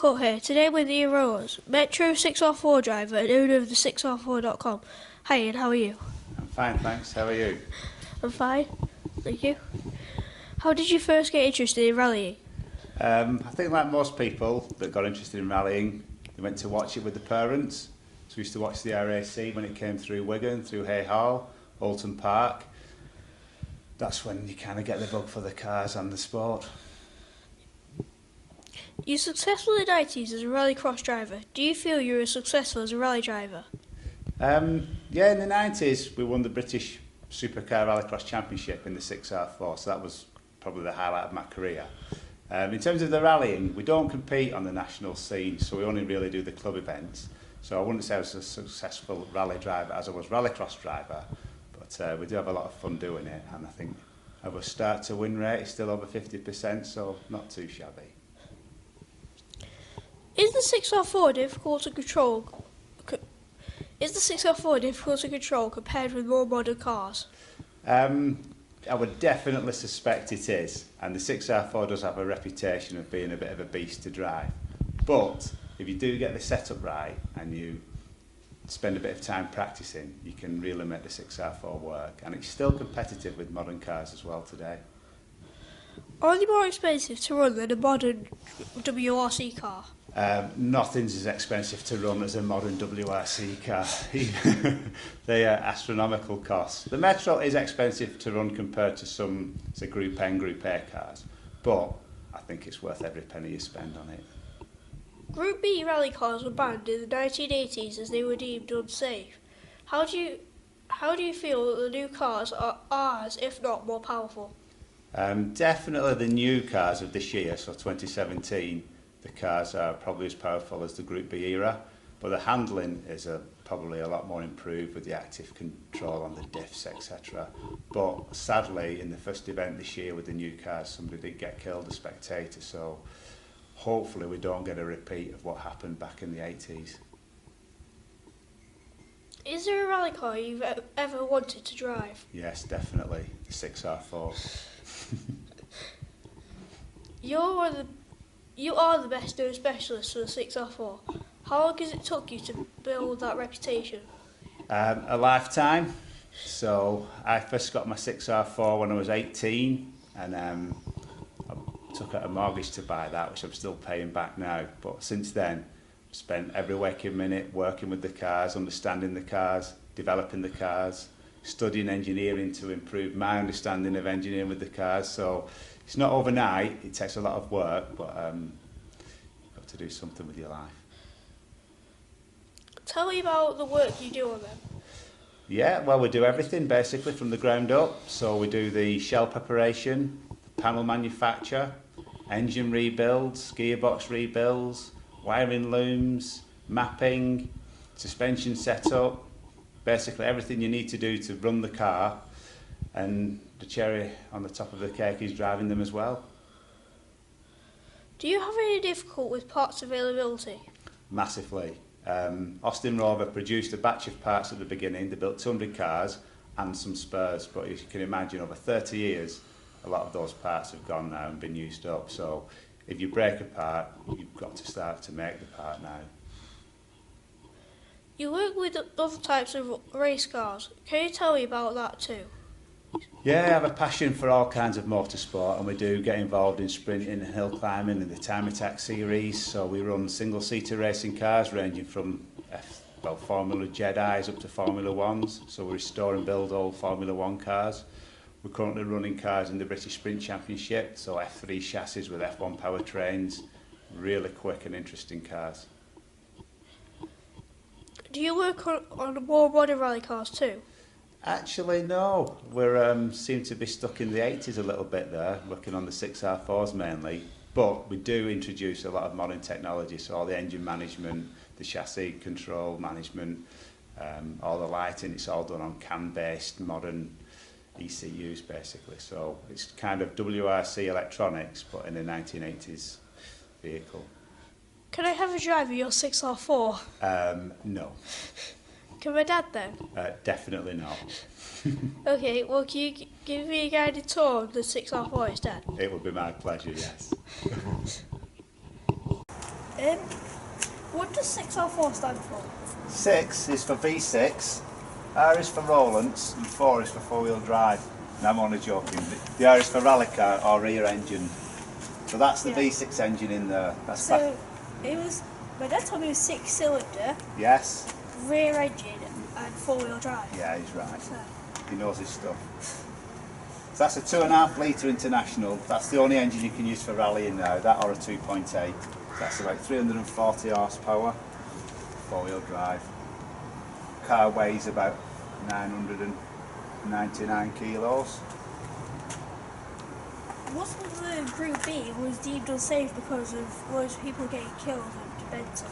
Cut here. Today with Ian Rowlance, Metro 6R4 driver and owner of the 6R4.com. Hi Ian, how are you? I'm fine, thanks. How are you? I'm fine, thank you. How did you first get interested in rallying? I think like most people that got interested in rallying, they went to watch it with the parents. So we used to watch the RAC when it came through Wigan, through Hay Hall, Alton Park. That's when you kind of get the bug for the cars and the sport. You were successful in the 90s as a rallycross driver. Do you feel you were successful as a rally driver? Yeah, in the 90s we won the British Supercar Rallycross Championship in the 6R4, so that was probably the highlight of my career. In terms of the rallying, we don't compete on the national scene, so we only really do the club events. So I wouldn't say I was a successful rally driver as I was rallycross driver, but we do have a lot of fun doing it, and I think our start to win rate is still over 50%, so not too shabby. Is the 6R4 difficult to control? Is the 6R4 difficult to control compared with more modern cars? I would definitely suspect it is, and the 6R4 does have a reputation of being a bit of a beast to drive. But if you do get the setup right and you spend a bit of time practicing, you can really make the 6R4 work, and it's still competitive with modern cars as well today. Are they more expensive to run than a modern WRC car? Nothing's as expensive to run as a modern WRC car. They are astronomical costs. The Metro is expensive to run compared to some, say, Group N, Group A cars, but I think it's worth every penny you spend on it. Group B rally cars were banned in the 1980s as they were deemed unsafe. How do you feel that the new cars are as, if not more powerful? Definitely the new cars of this year, so 2017, the cars are probably as powerful as the Group B era, but the handling is probably a lot more improved with the active control on the diffs, etc. But sadly, in the first event this year with the new cars, somebody did get killed, a spectator, so hopefully we don't get a repeat of what happened back in the 80s. Is there a rally car you've ever wanted to drive? Yes, definitely, the 6R4. You are the best known specialist for the 6R4. How long has it took you to build that reputation? A lifetime. So I first got my 6R4 when I was 18, and I took out a mortgage to buy that, which I'm still paying back now. But since then, I've spent every waking minute working with the cars, understanding the cars, developing the cars, studying engineering to improve my understanding of engineering with the cars. So it's not overnight, it takes a lot of work, but you've got to do something with your life. Tell me about the work you do on them. Yeah, well, we do everything basically from the ground up. So we do the shell preparation, panel manufacture, engine rebuilds, gearbox rebuilds, wiring looms, mapping, suspension setup, basically everything you need to do to run the car, and the cherry on the top of the cake is driving them as well. Do you have any difficulty with parts availability? Massively. Austin Rover produced a batch of parts at the beginning. They built 200 cars and some spares, but as you can imagine, over 30 years, a lot of those parts have gone now and been used up. So if you break a part, you've got to start to make the part now. You work with other types of race cars. Can you tell me about that too? Yeah, I have a passion for all kinds of motorsport, and we do get involved in sprinting and hill climbing and the Time Attack series. So we run single-seater racing cars ranging from Formula Jedis up to Formula Ones. So we restore and build old Formula One cars. We're currently running cars in the British Sprint Championship, so F3 chassis with F1 powertrains, really quick and interesting cars. Do you work on more modern rally cars too? Actually, no. We seem to be stuck in the 80s a little bit there, working on the 6R4s mainly. But we do introduce a lot of modern technology, so all the engine management, the chassis control management, all the lighting, it's all done on CAN-based modern ECUs basically. So it's kind of WRC electronics, but in a 1980s vehicle. Can I have a drive of your 6R4? No. Can my dad then? Definitely not. Okay, well can you give me a guided tour of the 6R4 instead? It would be my pleasure, yes. What does 6R4 stand for? 6 is for V6, R is for Rowlance, and 4 is for four-wheel drive. And I'm only joking. The R is for rally car or rear engine. So that's the V6 engine in there. That's my dad told me it was 6-cylinder, yes. rear engine, and four-wheel drive. Yeah, he's right. He knows his stuff. So that's a 2.5 litre International. That's the only engine you can use for rallying now, that or a 2.8. So that's about 340 horsepower, four-wheel drive. Car weighs about 999 kilos. What's with the Group B was deemed unsafe because of loads of people getting killed and mentally.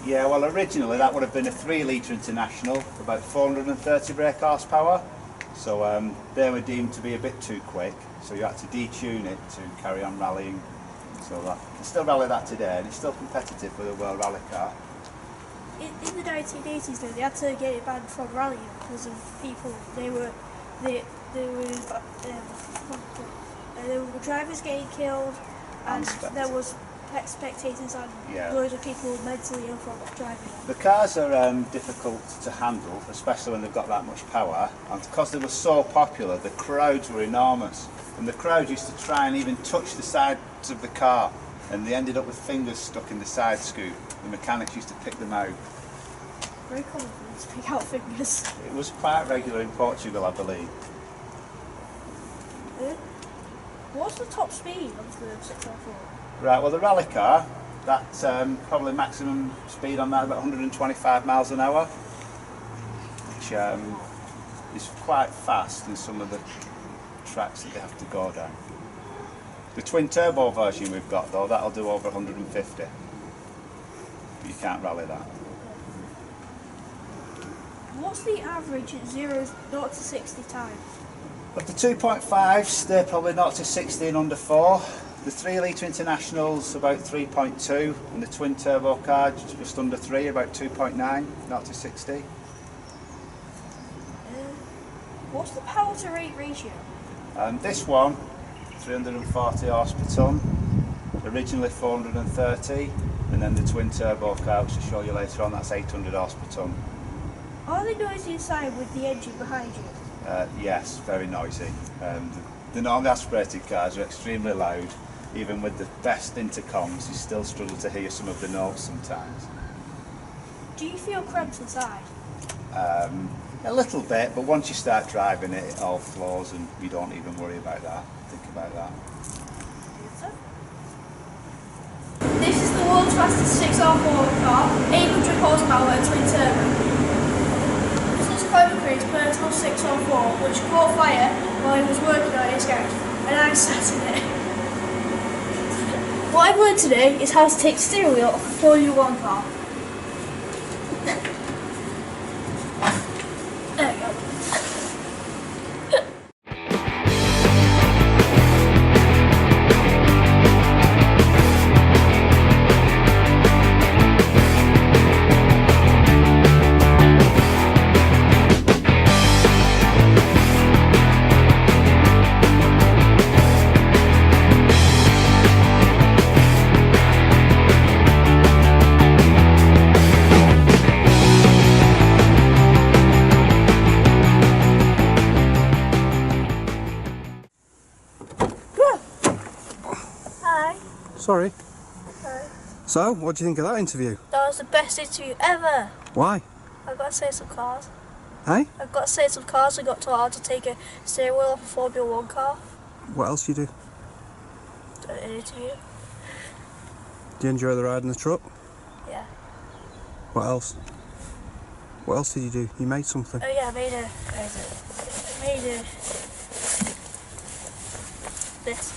Yeah, well originally that would have been a 3 litre International, about 430 brake horsepower. So they were deemed to be a bit too quick, so you had to detune it to carry on rallying. So that you can still rally that today, and it's still competitive with a World Rally car. In the 1980s, though, they had to get it banned from rallying because of people. There were drivers getting killed, and there was spectators and loads of people mentally ill from driving. The cars are difficult to handle, especially when they've got that much power, and because they were so popular, the crowds were enormous, and the crowd used to try and even touch the sides of the car, and they ended up with fingers stuck in the side scoop. The mechanics used to pick them out. Very common for them to pick out fingers. It was quite regular in Portugal, I believe. What's the top speed of the 6R4? Right, well the rally car, that's probably maximum speed on that about 125 miles an hour, which is quite fast in some of the tracks that they have to go down. The twin turbo version we've got though, that'll do over 150, but you can't rally that. What's the average 0 to 60 time? But the 2.5s, they're probably 0 to 60 in under 4. The 3 litre International's about 3.2, and the twin turbo car just under 3, about 2.9, 0 to 60. What's the power to rate ratio? This one, 340 horse per tonne, originally 430, and then the twin turbo car, which I'll show you later on, that's 800 horse per tonne. Are they noisy inside with the engine behind you? Yes, very noisy. The non-aspirated cars are extremely loud. Even with the best intercoms, you still struggle to hear some of the notes sometimes. Do you feel cramped inside? A little bit, but once you start driving it, it all flows and you don't even worry about that, think about that. This is the world's fastest 6R4 car, 800 horsepower and twin turbo. This is Colin McRae's personal 6R4, which caught fire while he was working on his garage, and I sat in it. What I've learned today is how to take steering wheel off a Formula 1 car. There we go. Sorry. So, what do you think of that interview? That was the best interview ever. Why? I've got to say some cars. Hey? I've got to say some cars. I got taught how to take a steering wheel off a Formula 1 car. What else do you do? An interview. Do you enjoy the ride in the truck? Yeah. What else? What else did you do? You made something. Oh yeah, I made this.